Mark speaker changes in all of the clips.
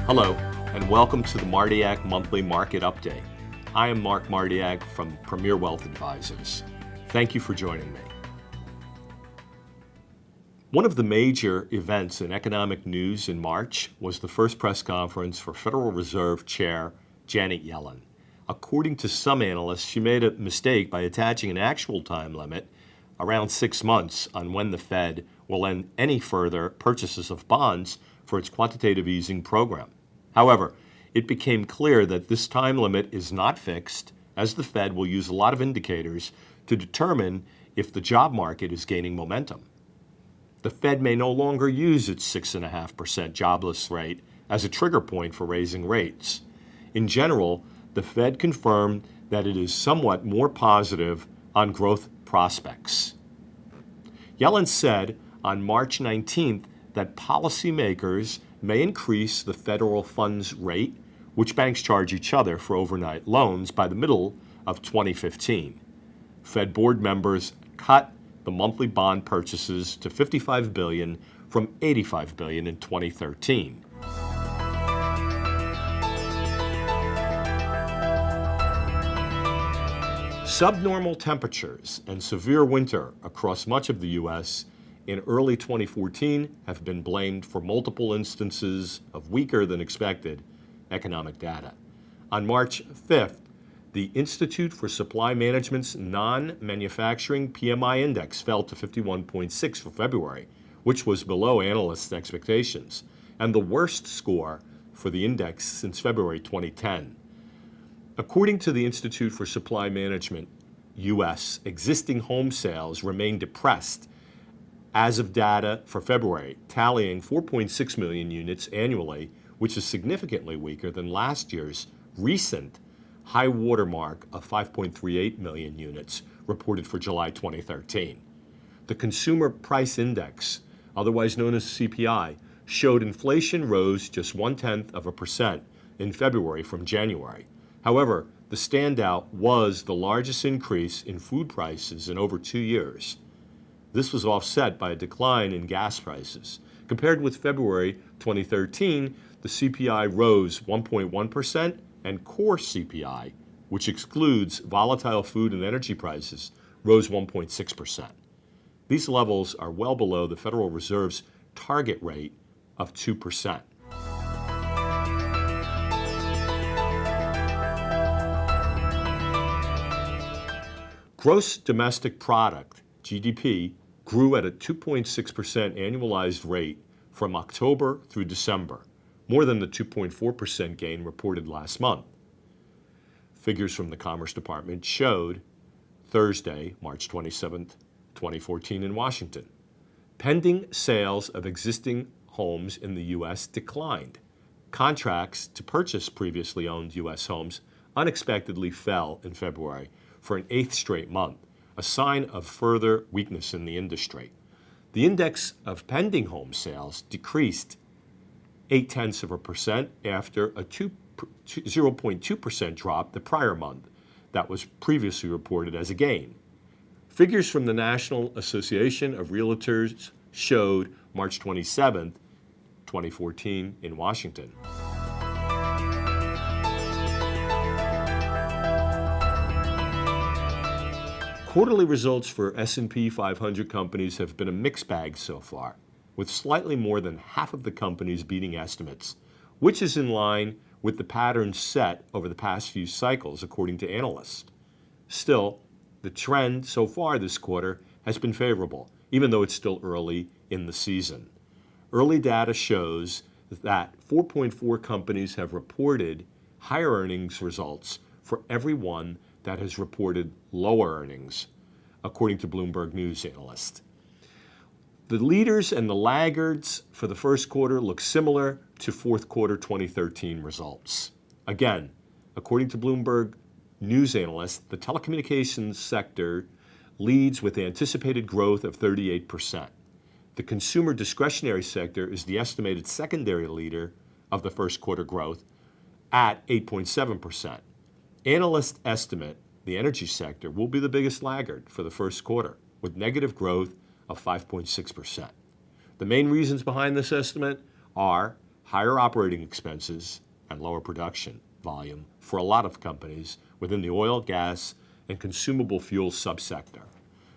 Speaker 1: Hello, and welcome to the Martiak Monthly Market Update. I am Mark Martiak from Premier Wealth Advisors. Thank you for joining me. One of the major events in economic news in March was the first press conference for Federal Reserve Chair Janet Yellen. According to some analysts, she made a mistake by attaching an actual time limit around 6 months on when the Fed will end any further purchases of bonds for its quantitative easing program. However, it became clear that this time limit is not fixed, as the Fed will use a lot of indicators to determine if the job market is gaining momentum. The Fed may no longer use its 6.5% jobless rate as a trigger point for raising rates. In general, the Fed confirmed that it is somewhat more positive on growth prospects. Yellen said on March 19th that policymakers may increase the federal funds rate, which banks charge each other for overnight loans, by the middle of 2015. Fed board members cut the monthly bond purchases to $55 billion from $85 billion in 2013. Subnormal temperatures and severe winter across much of the U.S. in early 2014 have been blamed for multiple instances of weaker than expected economic data. On March 5th, the Institute for Supply Management's non-manufacturing PMI index fell to 51.6 for February, which was below analysts' expectations, and the worst score for the index since February 2010. According to the Institute for Supply Management, U.S. existing home sales remain depressed as of data for February, tallying 4.6 million units annually, which is significantly weaker than last year's recent high watermark of 5.38 million units reported for July 2013. The Consumer Price Index, otherwise known as CPI, showed inflation rose just 0.1% in February from January. However, the standout was the largest increase in food prices in over 2 years. This was offset by a decline in gas prices. Compared with February 2013, the CPI rose 1.1%, and core CPI, which excludes volatile food and energy prices, rose 1.6%. These levels are well below the Federal Reserve's target rate of 2%. Gross domestic product, GDP, grew at a 2.6% annualized rate from October through December, more than the 2.4% gain reported last month. Figures from the Commerce Department showed Thursday, March 27, 2014 in Washington. Pending sales of existing homes in the U.S. declined. Contracts to purchase previously owned U.S. homes unexpectedly fell in February for an 8th straight month, a sign of further weakness in the industry. The index of pending home sales decreased 0.8% after a 0.2% drop the prior month that was previously reported as a gain. Figures from the National Association of Realtors showed March 27, 2014 in Washington. Quarterly results for S&P 500 companies have been a mixed bag so far, with slightly more than half of the companies beating estimates, which is in line with the pattern set over the past few cycles, according to analysts. Still, the trend so far this quarter has been favorable, even though it's still early in the season. Early data shows that 4.4 companies have reported higher earnings results for every one that has reported lower earnings, according to Bloomberg News analyst. The leaders and the laggards for the first quarter look similar to fourth quarter 2013 results. Again, according to Bloomberg News analyst, the telecommunications sector leads with anticipated growth of 38%. The consumer discretionary sector is the estimated secondary leader of the first quarter growth at 8.7%. Analysts estimate the energy sector will be the biggest laggard for the first quarter, with negative growth of 5.6%. The main reasons behind this estimate are higher operating expenses and lower production volume for a lot of companies within the oil, gas, and consumable fuels subsector.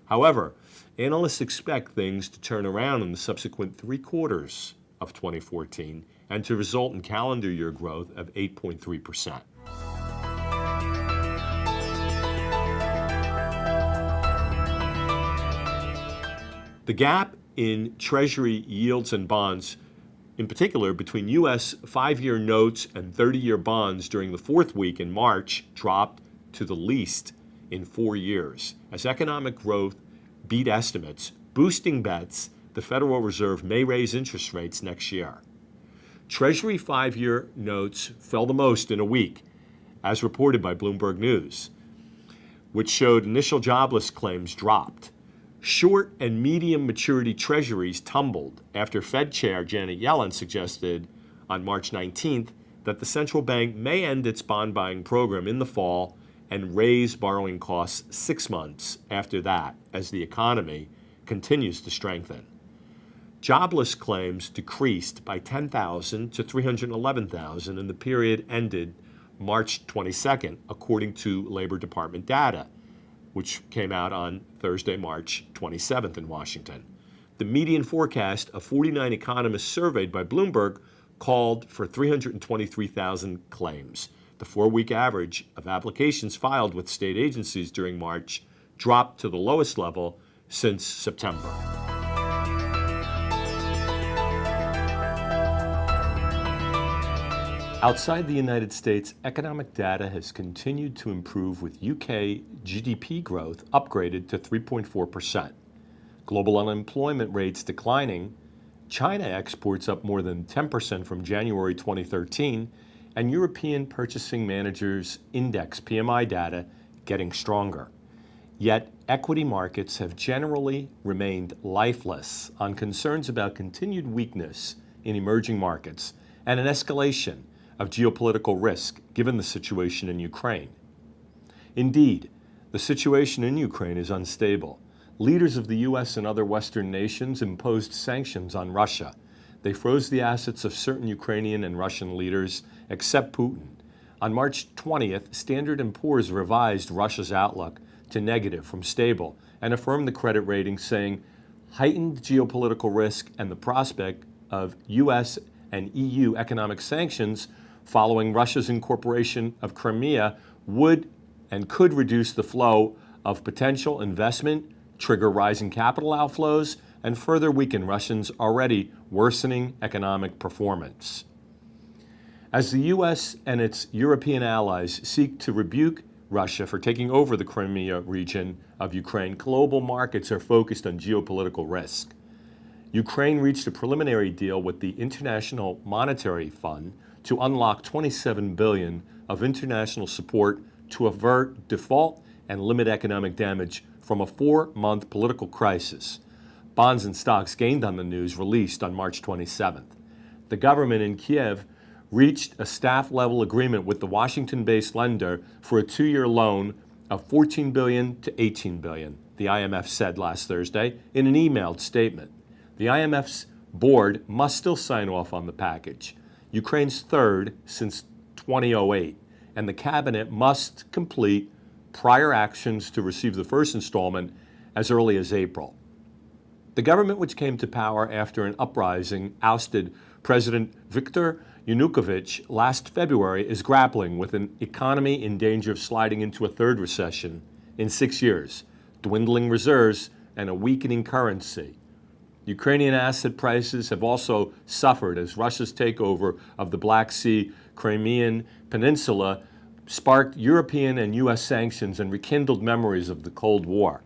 Speaker 1: However, analysts expect things to turn around in the subsequent 3 quarters of 2014 and to result in calendar year growth of 8.3%. The gap in Treasury yields and bonds, in particular between U.S. 5-year notes and 30-year bonds during the 4th week in March, dropped to the least in 4 years as economic growth beat estimates, boosting bets the Federal Reserve may raise interest rates next year. Treasury 5-year notes fell the most in a week, as reported by Bloomberg News, which showed initial jobless claims dropped. Short and medium maturity treasuries tumbled after Fed Chair Janet Yellen suggested on March 19th that the central bank may end its bond buying program in the fall and raise borrowing costs 6 months after that as the economy continues to strengthen. Jobless claims decreased by 10,000 to 311,000 in the period ended March 22nd, according to Labor Department data, which came out on Thursday, March 27th in Washington. The median forecast of 49 economists surveyed by Bloomberg called for 323,000 claims. The 4-week average of applications filed with state agencies during March dropped to the lowest level since September. Outside the United States, economic data has continued to improve with UK GDP growth upgraded to 3.4%. Global unemployment rates declining, China exports up more than 10% from January 2013, and European Purchasing Managers Index PMI data getting stronger. Yet, equity markets have generally remained lifeless on concerns about continued weakness in emerging markets and an escalation of geopolitical risk given the situation in Ukraine. Indeed, the situation in Ukraine is unstable. Leaders of the U.S. and other Western nations imposed sanctions on Russia. They froze the assets of certain Ukrainian and Russian leaders, except Putin. On March 20th, Standard & Poor's revised Russia's outlook to negative from stable and affirmed the credit rating, saying heightened geopolitical risk and the prospect of U.S. and EU economic sanctions following Russia's incorporation of Crimea would and could reduce the flow of potential investment, trigger rising capital outflows, and further weaken Russia's already worsening economic performance. As the U.S. and its European allies seek to rebuke Russia for taking over the Crimea region of Ukraine, global markets are focused on geopolitical risk. Ukraine reached a preliminary deal with the International Monetary Fund to unlock $27 billion of international support to avert default and limit economic damage from a 4-month political crisis. Bonds and stocks gained on the news released on March 27th. The government in Kiev reached a staff-level agreement with the Washington-based lender for a 2-year loan of $14 billion to $18 billion, the IMF said last Thursday in an emailed statement. The IMF's board must still sign off on the package, Ukraine's third since 2008, and the cabinet must complete prior actions to receive the first installment as early as April. The government, which came to power after an uprising ousted President Viktor Yanukovych last February, is grappling with an economy in danger of sliding into a third recession in 6 years, dwindling reserves, and a weakening currency. Ukrainian asset prices have also suffered as Russia's takeover of the Black Sea Crimean Peninsula sparked European and U.S. sanctions and rekindled memories of the Cold War.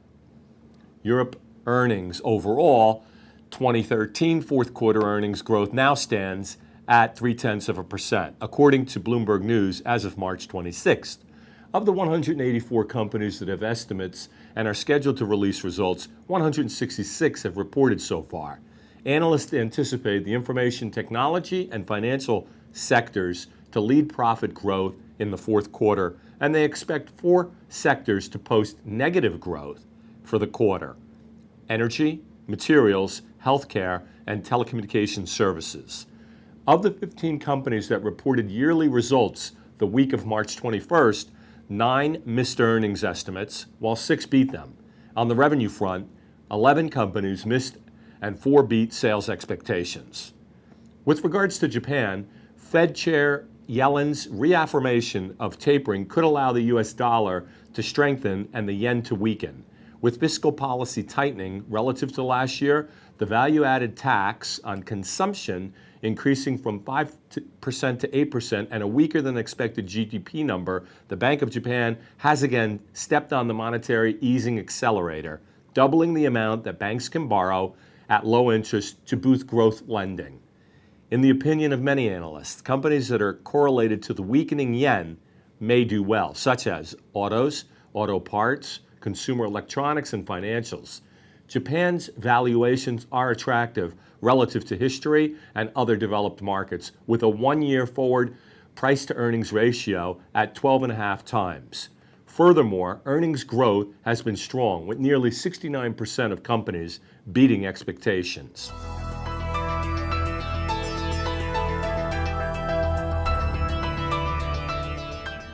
Speaker 1: Europe earnings overall, 2013 fourth quarter earnings growth now stands at 0.3%, according to Bloomberg News as of March 26th. Of the 184 companies that have estimates and are scheduled to release results, 166 have reported so far. Analysts anticipate the information technology and financial sectors to lead profit growth in the fourth quarter, and they expect 4 sectors to post negative growth for the quarter: energy, materials, healthcare, and telecommunications services. Of the 15 companies that reported yearly results the week of March 21st, 9 missed earnings estimates, while 6 beat them. On the revenue front, 11 companies missed and 4 beat sales expectations. With regards to Japan, Fed Chair Yellen's reaffirmation of tapering could allow the U.S. dollar to strengthen and the yen to weaken. With fiscal policy tightening relative to last year, the value-added tax on consumption increasing from 5% to 8% and a weaker than expected GDP number, the Bank of Japan has again stepped on the monetary easing accelerator, doubling the amount that banks can borrow at low interest to boost growth lending. In the opinion of many analysts, companies that are correlated to the weakening yen may do well, such as autos, auto parts, consumer electronics, and financials. Japan's valuations are attractive relative to history and other developed markets, with a one-year forward price-to-earnings ratio at 12.5 times. Furthermore, earnings growth has been strong, with nearly 69% of companies beating expectations.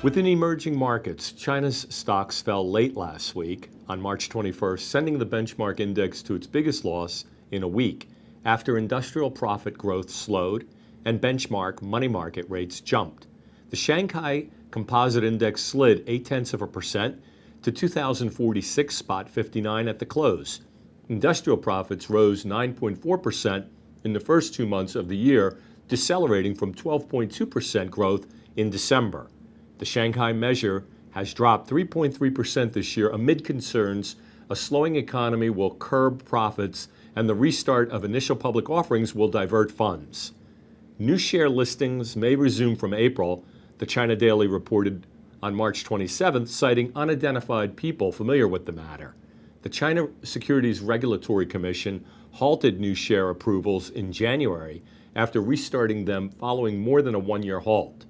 Speaker 1: Within emerging markets, China's stocks fell late last week on March 21st, sending the benchmark index to its biggest loss in a week after industrial profit growth slowed and benchmark money market rates jumped. The Shanghai Composite Index slid 0.8% to 2,046.59 at the close. Industrial profits rose 9.4% in the first 2 months of the year, decelerating from 12.2% growth in December. The Shanghai measure has dropped 3.3% this year amid concerns a slowing economy will curb profits and the restart of initial public offerings will divert funds. New share listings may resume from April, the China Daily reported on March 27th, citing unidentified people familiar with the matter. The China Securities Regulatory Commission halted new share approvals in January after restarting them following more than a one-year halt.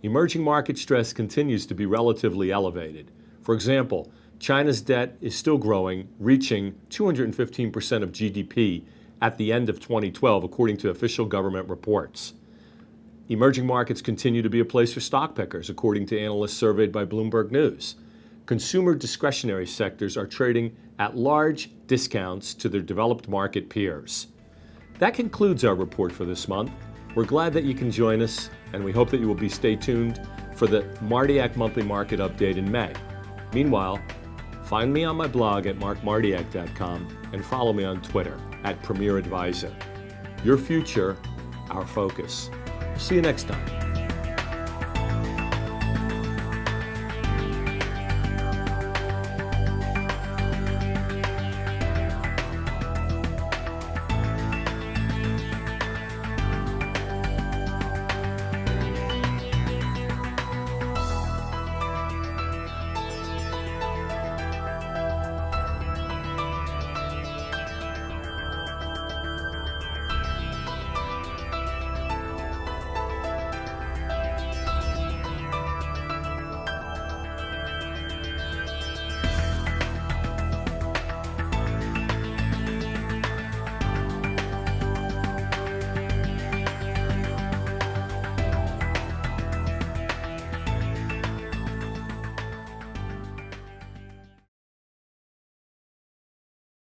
Speaker 1: Emerging market stress continues to be relatively elevated. For example, China's debt is still growing, reaching 215% of GDP at the end of 2012, according to official government reports. Emerging markets continue to be a place for stock pickers, according to analysts surveyed by Bloomberg News. Consumer discretionary sectors are trading at large discounts to their developed market peers. That concludes our report for this month. We're glad that you can join us, and we hope that you will stay tuned for the Martiak Monthly Market Update in May. Meanwhile, find me on my blog at markmartiak.com and follow me on Twitter at Premier Advisor. Your future, our focus. See you next time.